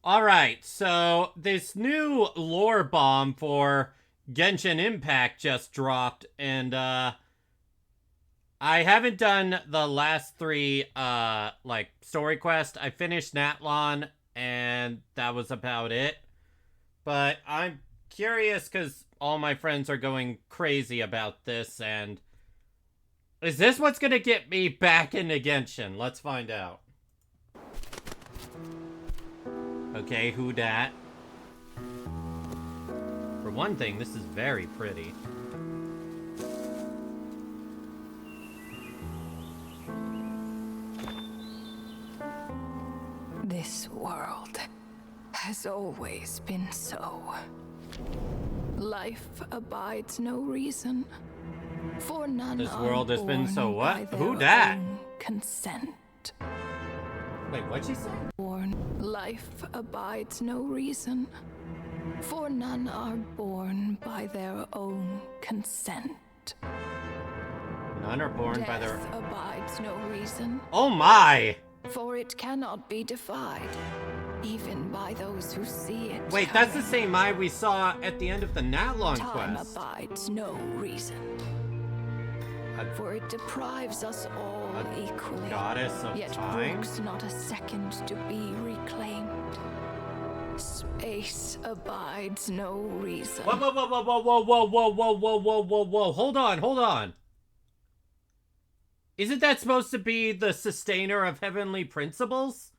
Alright, so this new lore bomb for Genshin Impact just dropped, and I haven't done the last three story quest. I finished Natlon, and that was about it. But I'm curious because all my friends are going crazy about this, and is this what's gonna get me back into Genshin? Let's find out. Okay, who dat? For one thing, this is very pretty. This world has always been so. Life abides no reason, for none This are world has been born so what? by Who their dat? own consent. Wait, what'd she say? Life abides no reason, for none are born by their own consent. None are born by their... Death abides no reason, Oh my! for it cannot be defied, even by those who see it. Wait, that's the same eye we saw at the end of the Natlon Time quest. abides no reason, for it deprives us all equally. Goddess of Yet time? brooks not a second to be reclaimed. Space abides no reason. Whoa, whoa, whoa, whoa, whoa, whoa, whoa, whoa, whoa, whoa, whoa, whoa, whoa. Hold on, hold on. Isn't that supposed to be the sustainer of heavenly principles?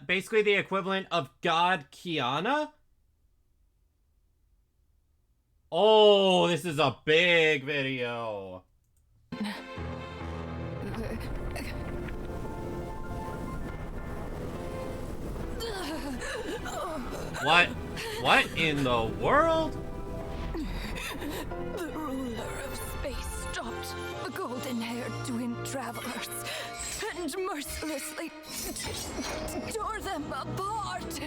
Basically the equivalent of God Kiana? Oh, this is a big video. What? What in the world? The ruler of space stopped the golden-haired twin travelers and mercilessly tore them apart.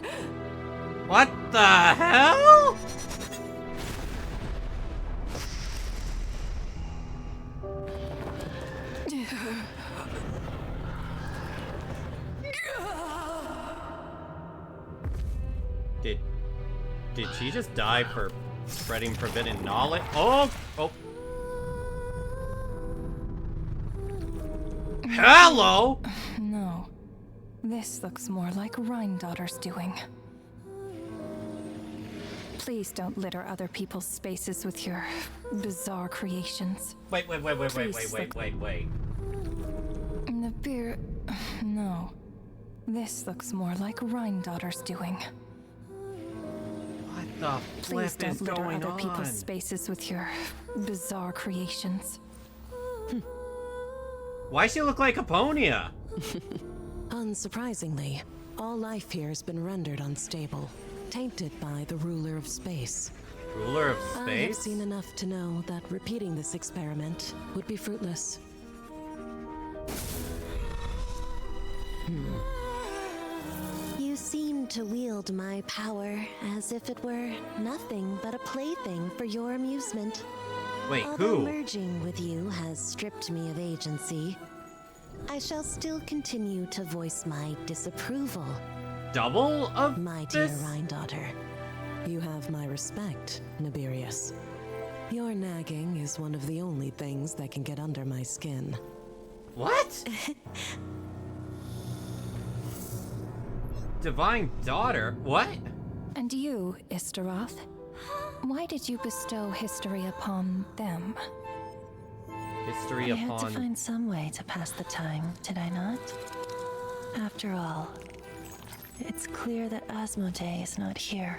What the hell? Did she just die for spreading forbidden knowledge? Oh! Oh! Hello! No. This looks more like Rhindottir's doing. Please don't litter other people's spaces with your bizarre creations. Wait. The beer... No. This looks more like Rhindottir's doing. What the Please flip is don't litter going other on? people's spaces with your bizarre creations. Why she look like Aponia? Unsurprisingly, all life here has been rendered unstable, tainted by the ruler of space. Ruler of I have space? seen enough to know that repeating this experiment would be fruitless. You seem to wield my power as if it were nothing but a plaything for your amusement. Wait, Although who? merging with you has stripped me of agency, I shall still continue to voice my disapproval. Double of My dear this? Rhindottir, you have my respect, Nibirius. Your nagging is one of the only things that can get under my skin. What? Divine daughter? What? And you, Istaroth? Why did you bestow history upon them? History I had to upon... find some way to pass the time, did I not? After all, it's clear that Asmodee is not here.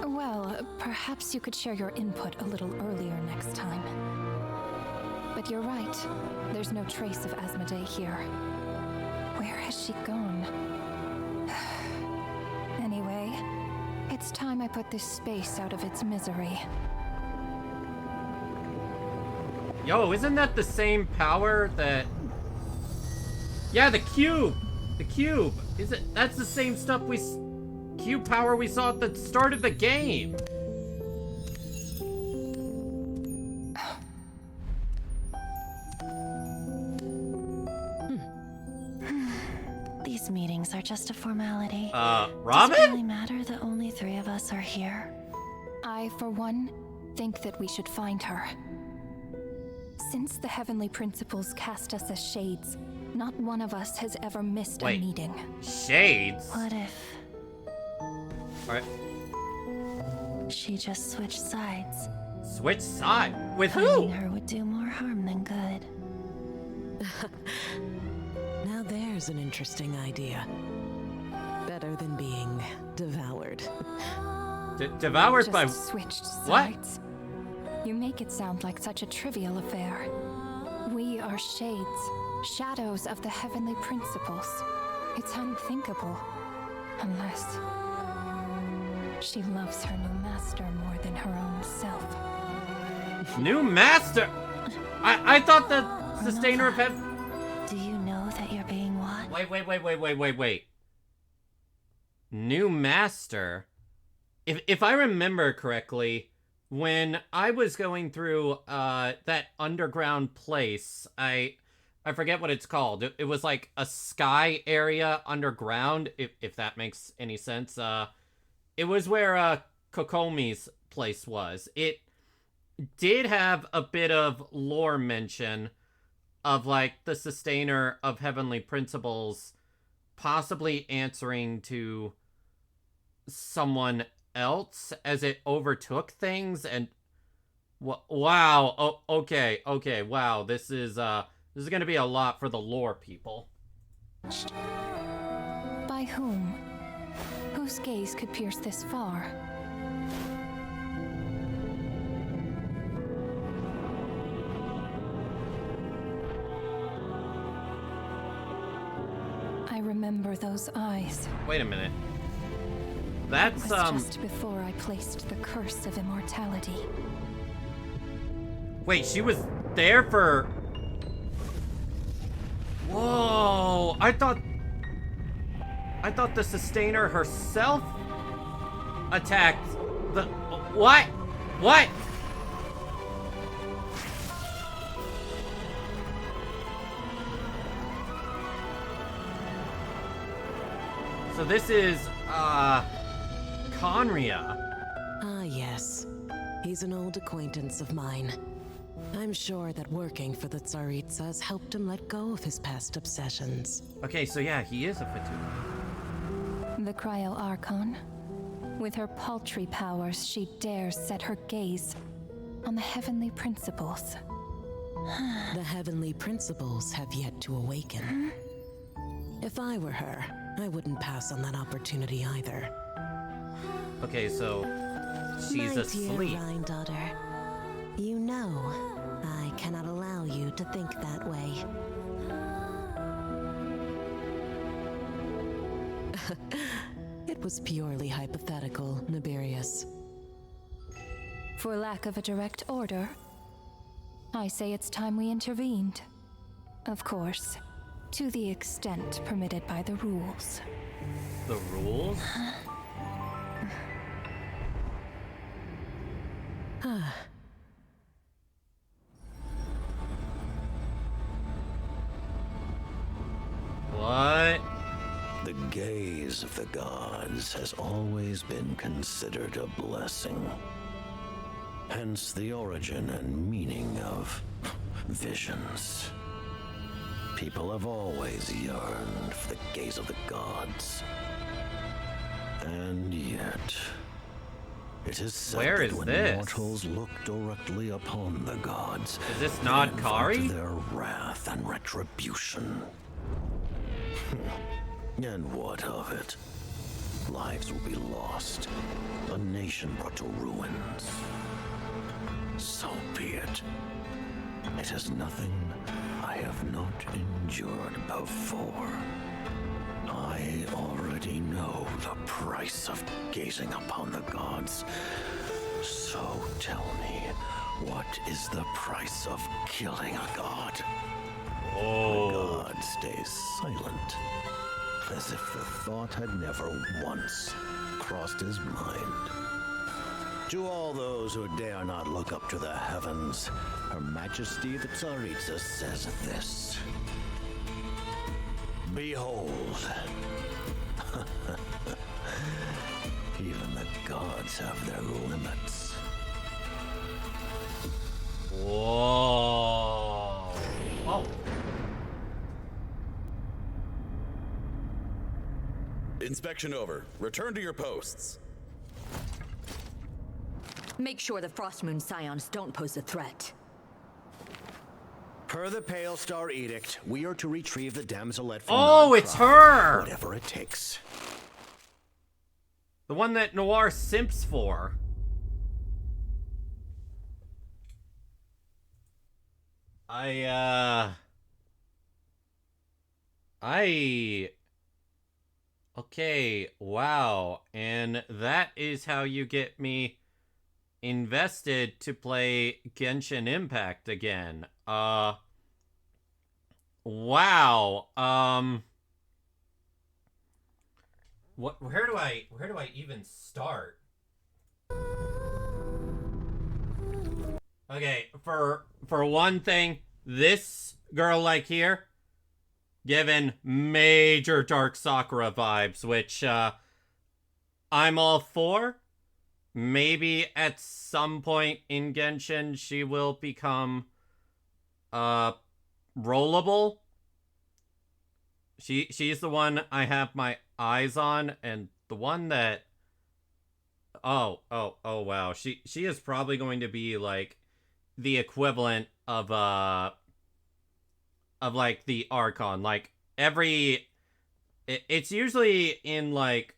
Well, perhaps you could share your input a little earlier next time. But you're right. There's no trace of Asmodee here. Where has she gone? Anyway, it's time I put this space out of its misery. Yo, isn't that the same power that... Yeah, the cube! The cube! Is it... That's the same stuff we... Cube power we saw at the start of the game! These meetings are just a formality. Does it Robin? really matter that only 3 of us are here? I, for one, think that we should find her. Since the Heavenly Principles cast us as shades, not one of us has ever missed Wait. a meeting. Shades? What if Alright. she just switched sides? Switch side? With Finding who? her would do more harm than good. Now there's an interesting idea. Better than being devoured. Devoured by... Just switched What? sides. You make it sound like such a trivial affair. We are shades, shadows of the Heavenly Principles. It's unthinkable. Unless she loves her new master more than her own self. New master? I thought the sustainer of heaven... Do you know that you're being watched? Wait. New master? If I remember correctly, when I was going through that underground place, I forget what it's called. It was like a sky area underground, if that makes any sense. It was where Kokomi's place was. It did have a bit of lore mention of like the sustainer of heavenly principles possibly answering to someone else as it overtook things. And wow. Okay. Wow. This is going to be a lot for the lore people. By whom? Whose gaze could pierce this far? I remember those eyes. Wait a minute. That's It was just before I placed the curse of immortality. Wait, she was there for... Whoa! I thought the sustainer herself attacked the... What? What? So this is, Khaenri'ah. Ah, yes. He's an old acquaintance of mine. I'm sure that working for the Tsaritsas helped him let go of his past obsessions. Okay, so yeah, he is a Fatui. The cryo-archon. With her paltry powers, she dares set her gaze on the Heavenly Principles. The Heavenly Principles have yet to awaken. If I were her, I wouldn't pass on that opportunity either. Okay, so she's My asleep. dear Rhindottir, you know I cannot allow you to think that way. It was purely hypothetical, Nibirius. For lack of a direct order, I say it's time we intervened. Of course, to the extent permitted by the rules. The rules? What? The gaze of the gods has always been considered a blessing. Hence the origin and meaning of visions. People have always yearned for the gaze of the gods. And yet, it is said Where that is when this? mortals look directly upon the gods, Is this they not invite Kari? their wrath and retribution. And what of it? Lives will be lost, a nation brought to ruins. So be it. It is nothing I have not endured before. I already know the price of gazing upon the gods. So tell me, what is the price of killing a god? The god stays silent, as if the thought had never once crossed his mind. To all those who dare not look up to the heavens, Her Majesty the Tsaritsa says this. Behold, Things have their limits. Whoa. Oh. Inspection over. Return to your posts. Make sure the Frostmoon Scions don't pose a threat. Per the Pale Star Edict, we are to retrieve the damselet from Oh, it's her! whatever it takes. The one that Noir simps for. Okay, wow. And that is how you get me invested to play Genshin Impact again. Wow. Where do I even start? Okay, for one thing, this girl like here, given major Dark Sakura vibes, which I'm all for. Maybe at some point in Genshin she will become rollable. She's the one I have my eyes on, and the one that oh wow. She is probably going to be like the equivalent of like the Archon. Like it's usually in like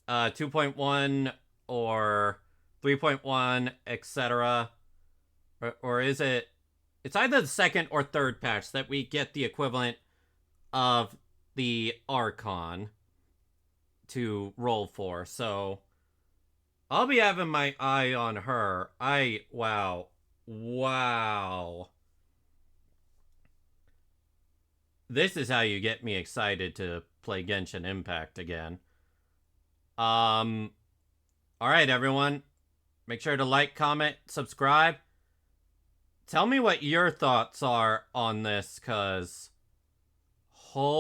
2.1 or 3.1, etc. Or is it? It's either the second or third patch that we get the equivalent of the Archon to roll for. So I'll be having my eye on her. Wow. This is how you get me excited to play Genshin Impact again. Alright, everyone. Make sure to like, comment, subscribe. Tell me what your thoughts are on this, because holy